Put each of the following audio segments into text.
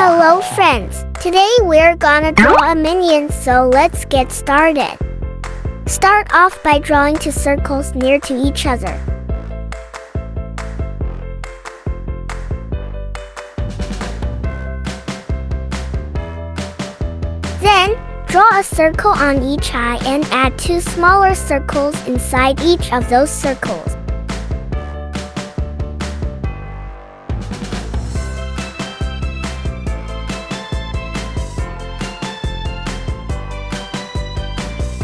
Hello friends, today we're gonna draw a minion, so let's get started. Start off by drawing two circles near to each other. Then, draw a circle on each eye and add two smaller circles inside each of those circles.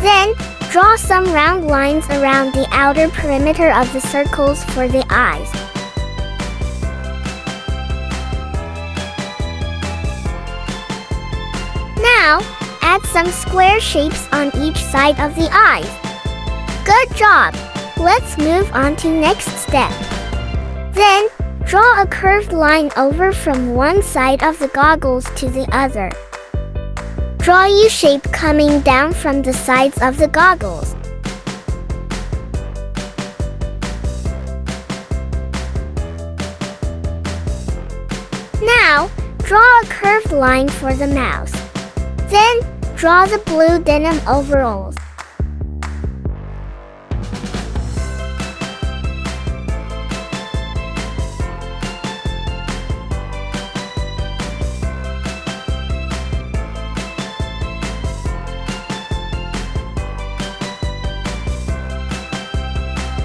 Then, draw some round lines around the outer perimeter of the circles for the eyes. Now, add some square shapes on each side of the eyes. Good job! Let's move on to next step. Then, draw a curved line over from one side of the goggles to the other. Draw a U-shape coming down from the sides of the goggles. Now, draw a curved line for the mouse. Then, draw the blue denim overalls.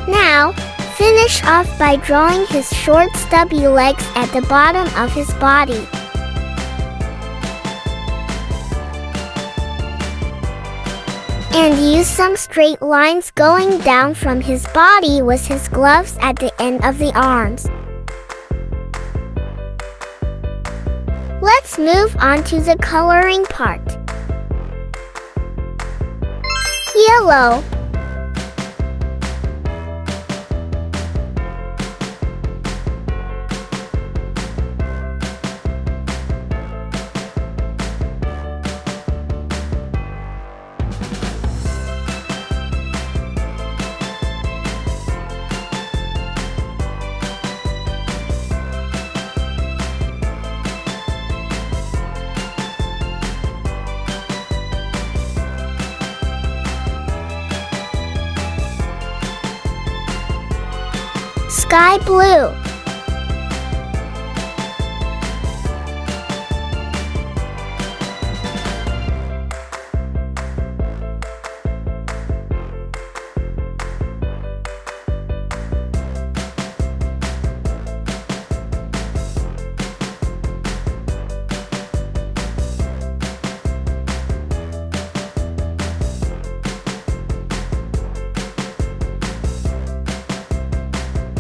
Now, finish off by drawing his short stubby legs at the bottom of his body. And use some straight lines going down from his body with his gloves at the end of the arms. Let's move on to the coloring part. Yellow. Sky blue.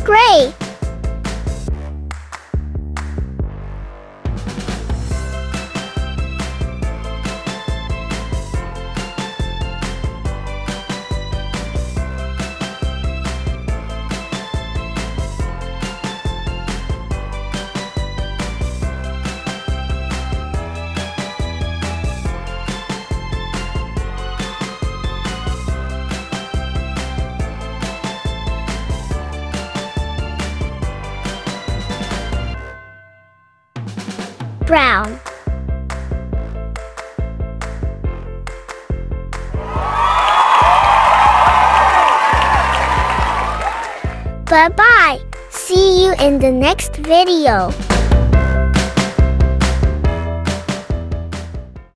Gray. Brown. Bye-bye. See you in the next video.